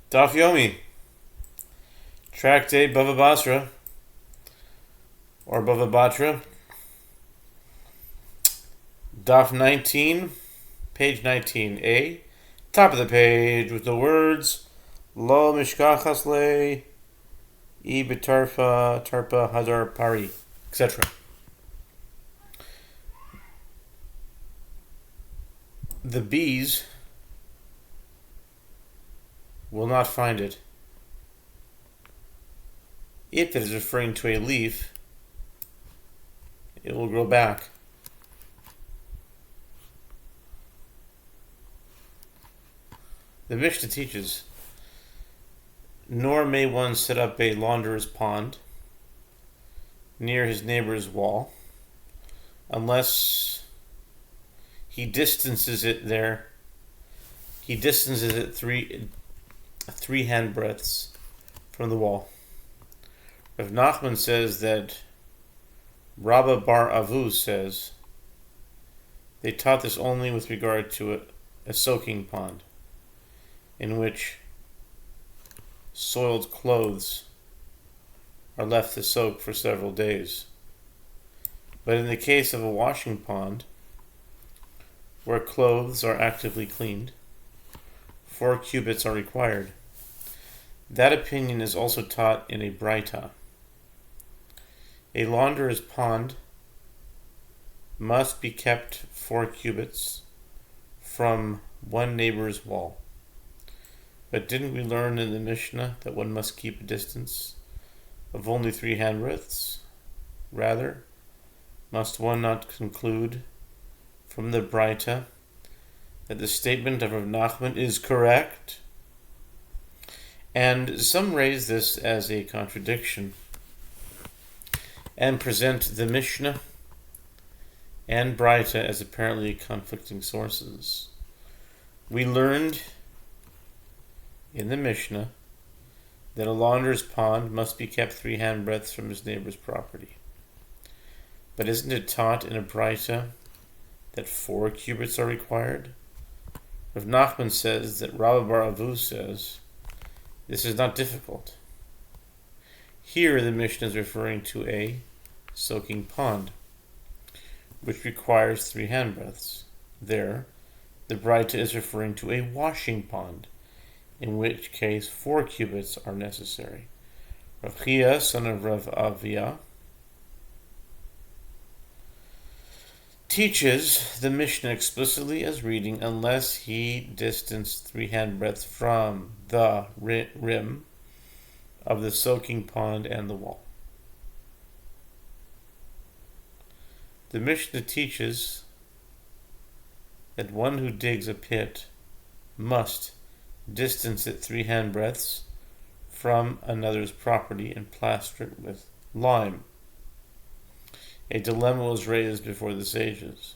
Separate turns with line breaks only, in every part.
Daf Yomi, Tractate Bava Batra, or Bava Batra, Daf 19, page 19a, top of the page with the words Lo Mishkachas Le, I Betarfa, Tarpa, Hadar, Pari, etc. The bees will not find it. If it is referring to a leaf, it will grow back. The Mishnah teaches, nor may one set up a launderer's pond near his neighbor's wall unless he distances it three handbreadths from the wall. Rav Nachman says that Rabba bar Avu says they taught this only with regard to a soaking pond in which soiled clothes are left to soak for several days. But in the case of a washing pond where clothes are actively cleaned, 4 cubits are required. That opinion is also taught in a Braita. A launderer's pond must be kept 4 cubits from one neighbor's wall. But didn't we learn in the Mishnah that one must keep a distance of only 3 handbreadths? Rather, must one not conclude from the Braita that the statement of Rav Nachman is correct? And some raise this as a contradiction and present the Mishnah and Braita as apparently conflicting sources. We learned in the Mishnah that a launderer's pond must be kept 3 handbreadths from his neighbor's property. But isn't it taught in a Braita that 4 cubits are required? Rav Nachman says that Rabba bar Avu says this is not difficult. Here the Mishnah is referring to a soaking pond, which requires 3 handbreadths. There, the Braita is referring to a washing pond, in which case 4 cubits are necessary. Rav Chia, son of Rav Avia, teaches the Mishnah explicitly as reading, unless he distanced 3 handbreadths from the rim of the soaking pond and the wall. The Mishnah teaches that one who digs a pit must distance it 3 handbreadths from another's property and plaster it with lime. A dilemma was raised before the sages.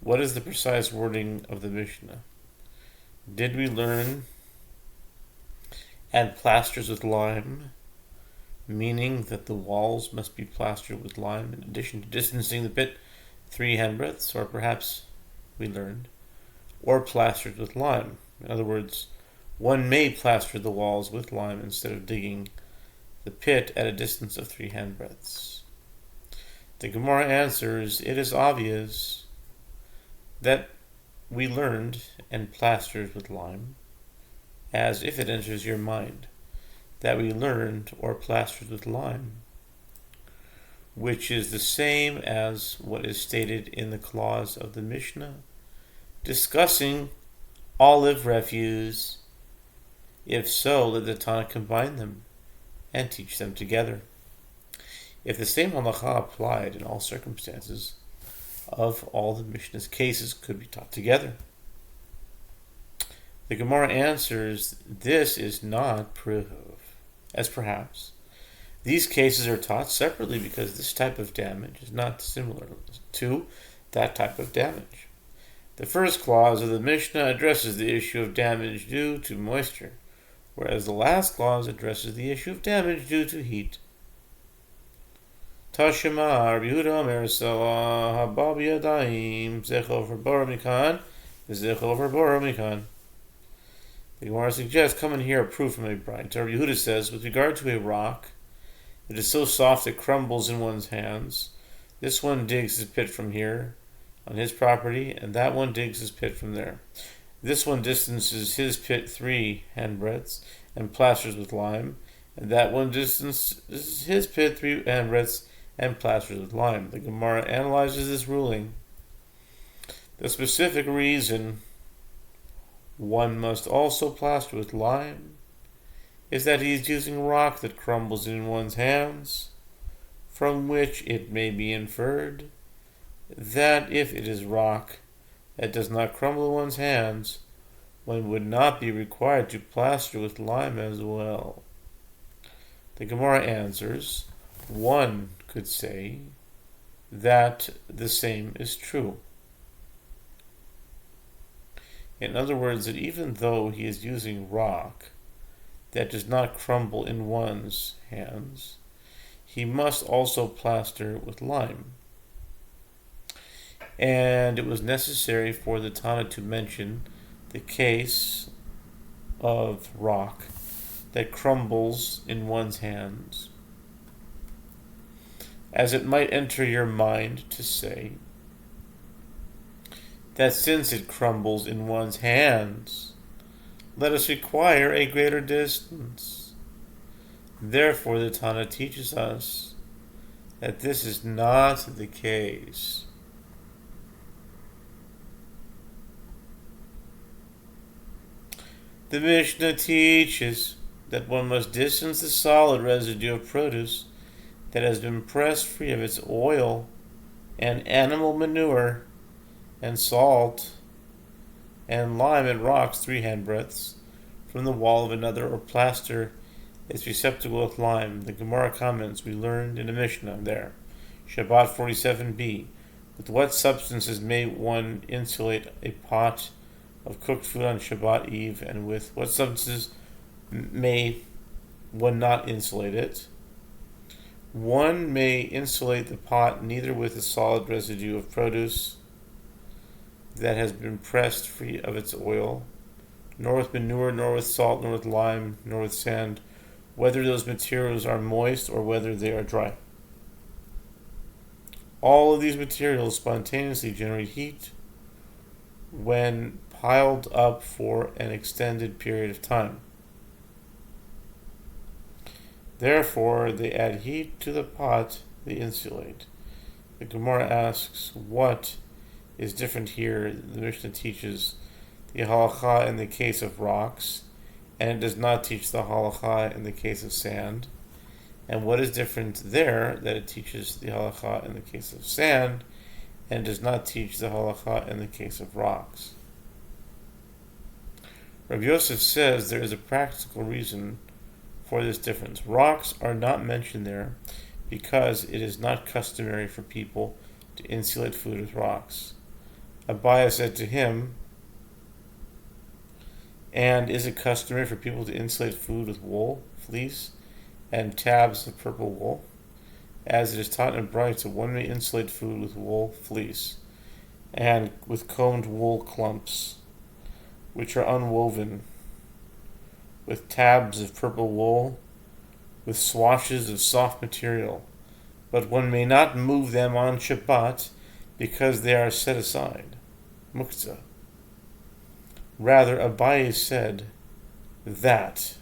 What is the precise wording of the Mishnah? Did we learn add plasters with lime, meaning that the walls must be plastered with lime in addition to distancing the pit 3 handbreadths? Or perhaps we learned, or plastered with lime. In other words, one may plaster the walls with lime instead of digging the pit at a distance of 3 handbreadths. The Gemara answers, it is obvious that we learned and plastered with lime, as if it enters your mind that we learned or plastered with lime, which is the same as what is stated in the clause of the Mishnah discussing olive refuse. If so, let the Tana combine them and teach them together. If the same halacha applied in all circumstances of all the Mishnah's cases could be taught together. The Gemara answers, this is not proof, as perhaps these cases are taught separately because this type of damage is not similar to that type of damage. The first clause of the Mishnah addresses the issue of damage due to moisture, whereas the last clause addresses the issue of damage due to heat. Tashema, Rabbi Yehuda Omer Salah, Haba b'yadayim, Zechel v'bora mikan, Zechel v'bora mikan. The Gemara suggests, come and hear a proof from a bride. Yehuda says, with regard to a rock, it is so soft it crumbles in one's hands. This one digs his pit from here, on his property, and that one digs his pit from there. This one distances his pit 3 handbreadths and plasters with lime, and that one distances his pit 3 handbreadths and plasters with lime. The Gemara analyzes this ruling. The specific reason one must also plaster with lime is that he is using rock that crumbles in one's hands, from which it may be inferred that if it is rock that does not crumble in one's hands, one would not be required to plaster with lime as well. The Gemara answers, one could say that the same is true. In other words, that even though he is using rock that does not crumble in one's hands, he must also plaster with lime. And it was necessary for the Tana to mention the case of rock that crumbles in one's hands, as it might enter your mind to say that since it crumbles in one's hands, let us require a greater distance. Therefore, the Tana teaches us that this is not the case. The Mishnah teaches that one must distance the solid residue of produce that has been pressed free of its oil and animal manure and salt and lime and rocks 3 handbreadths from the wall of another, or plaster its receptacle with lime. The Gemara comments, we learned in the Mishnah there. Shabbat 47b. With what substances may one insulate a pot of cooked food on Shabbat Eve, and with what substances may one not insulate it? One may insulate the pot neither with a solid residue of produce that has been pressed free of its oil, nor with manure, nor with salt, nor with lime, nor with sand, whether those materials are moist or whether they are dry. All of these materials spontaneously generate heat when piled up for an extended period of time. Therefore, they add heat to the pot they insulate. The Gemara asks, what is different here? The Mishnah teaches the halacha in the case of rocks, and it does not teach the halacha in the case of sand. And what is different there, that it teaches the halacha in the case of sand, and does not teach the halacha in the case of rocks? Rabbi Yosef says there is a practical reason for this difference. Rocks are not mentioned there because it is not customary for people to insulate food with rocks. Abaya said to him, and is it customary for people to insulate food with wool, fleece, and tabs of purple wool? As it is taught in Batra, one may insulate food with wool, fleece, and with combed wool clumps, which are unwoven, with tabs of purple wool, with swashes of soft material, but one may not move them on Shabbat because they are set aside. Muktzah. Rather, Abaye said that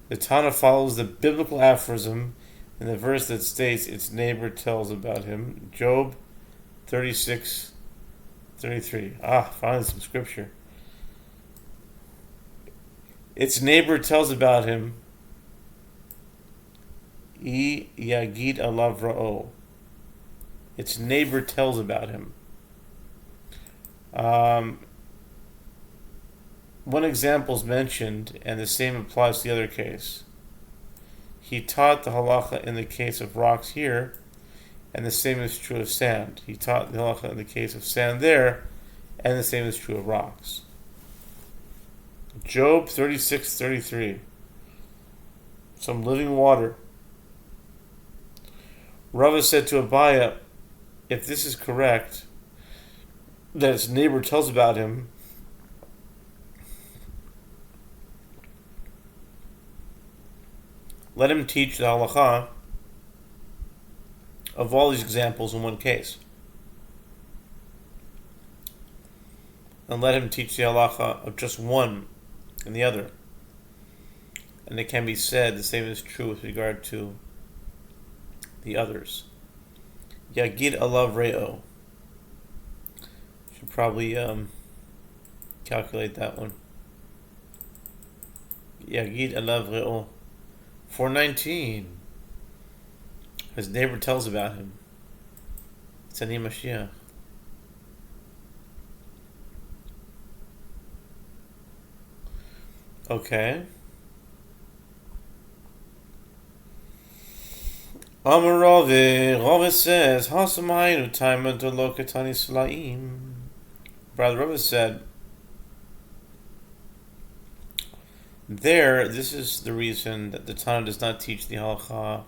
the Tana follows the biblical aphorism in the verse that states its neighbor tells about him. Job 36:33. Finally some scripture. Its neighbor tells about him. I yagid alav ra'o. Its neighbor tells about him. One example is mentioned, and the same applies to the other case. He taught the halacha in the case of rocks here, and the same is true of sand. He taught the halacha in the case of sand there, and the same is true of rocks. Job 36:33. Some living water. Rava said to Abaya, if this is correct, that his neighbor tells about him, let him teach the halacha of all these examples in one case. And let him teach the halacha of just one in the other. And it can be said the same is true with regard to the others. Yagid alav re'o. Should probably calculate that one. Yagid alav re'o. 419. His neighbor tells about him. It's Ani Mashiach. Okay. Amar Rava says, Hasamayinu taima delokatani slaim. Brother Rava said, this is the reason that the Tana does not teach the halacha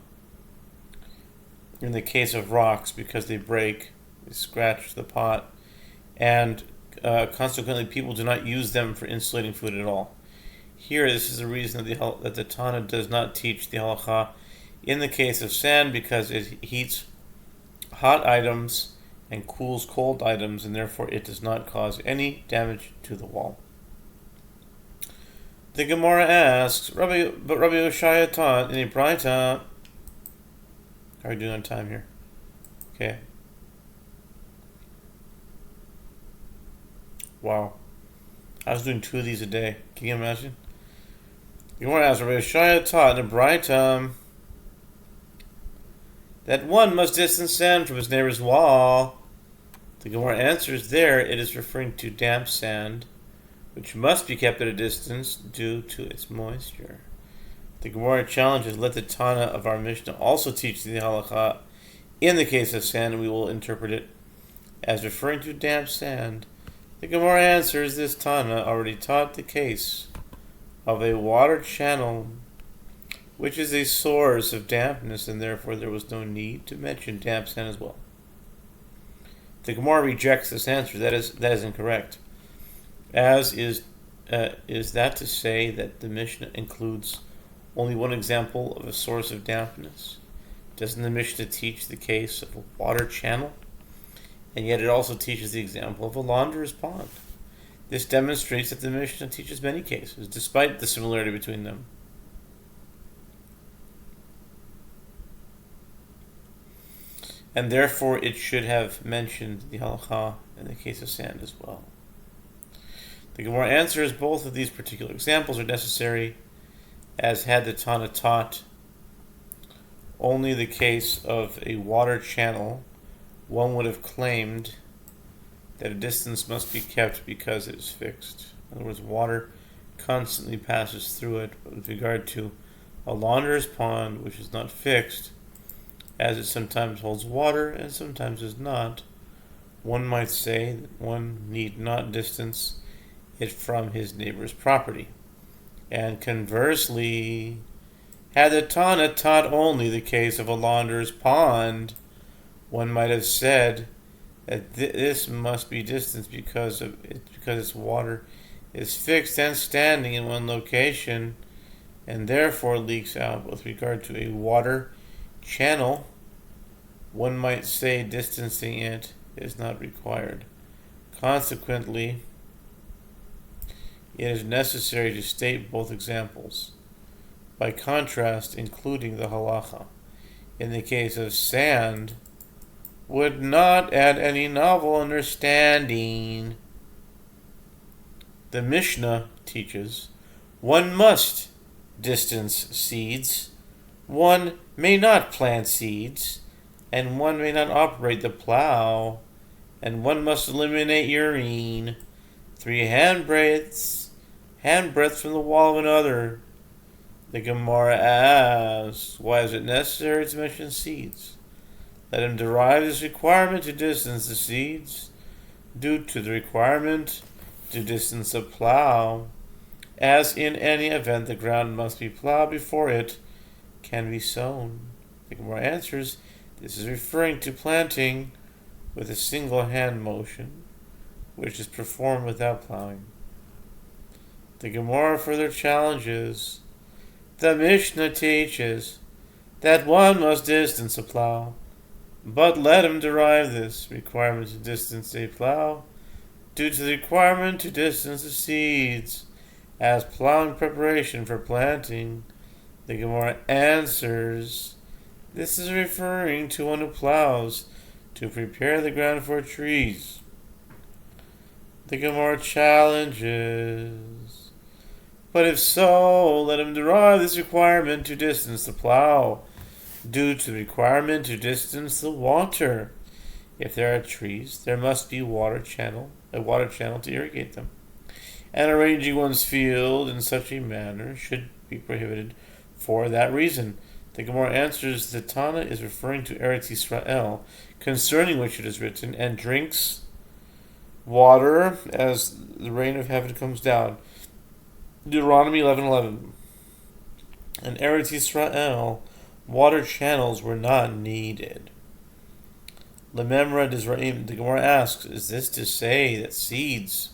in the case of rocks, because they break, they scratch the pot, and consequently people do not use them for insulating food at all. Here, this is the reason that the Tana does not teach the halacha in the case of sand, because it heats hot items and cools cold items, and therefore it does not cause any damage to the wall. The Gemara asks, Rabbi Yehoshua taught in a Braita. How are we doing on time here? Okay. Wow. I was doing 2 of these a day. Can you imagine? The Gemara asks, Rabbi Yehoshua taught in a Braita that one must distance sand from his neighbor's wall. The Gemara answers there, it is referring to damp sand, which must be kept at a distance due to its moisture. The Gemara challenges, let the Tana of our Mishnah also teach the halacha in the case of sand, and we will interpret it as referring to damp sand. The Gemara answers, this Tana already taught the case of a water channel, which is a source of dampness, and therefore there was no need to mention damp sand as well. The Gemara rejects this answer. That is incorrect. As is that to say that the Mishnah includes only one example of a source of dampness? Doesn't the Mishnah teach the case of a water channel? And yet it also teaches the example of a launderer's pond. This demonstrates that the Mishnah teaches many cases, despite the similarity between them. And therefore it should have mentioned the halacha in the case of sand as well. The Gemara answers, both of these particular examples are necessary, as had the Tana taught only the case of a water channel, one would have claimed that a distance must be kept because it is fixed. In other words, water constantly passes through it. But with regard to a launderer's pond, which is not fixed, as it sometimes holds water and sometimes does not, one might say that one need not distance it from his neighbor's property. And conversely, had the Tana taught only the case of a launderer's pond, one might have said that this must be distanced because its water is fixed and standing in one location, and therefore leaks out. With regard to a water channel, one might say distancing it is not required. Consequently, it is necessary to state both examples. By contrast, including the halacha in the case of sand would not add any novel understanding. The Mishnah teaches one must distance seeds, one may not plant seeds, and one may not operate the plow, and one must eliminate urine 3 handbreadths from the wall of another. The Gemara asks, why is it necessary to mention seeds? Let him derive this requirement to distance the seeds due to the requirement to distance a plow, as in any event the ground must be plowed before it can be sown. The Gemara answers, this is referring to planting with a single hand motion, which is performed without plowing. The Gemara further challenges, The Mishnah teaches that one must distance a plow, but let him derive this requirement to distance a plow due to the requirement to distance the seeds as plowing preparation for planting. The Gemara answers, this is referring to one who plows to prepare the ground for trees. The Gemara challenges, but if so, let him derive this requirement to distance the plow due to the requirement to distance the water. If there are trees, there must be a water channel to irrigate them. And arranging one's field in such a manner should be prohibited for that reason. The Gemara answers the Tana is referring to Eretz Yisrael, concerning which it is written, and drinks water as the rain of heaven comes down. Deuteronomy 11:11. In Eretz Yisrael, water channels were not needed. Lememra Dizraim, the Gemara asks, is this to say that seeds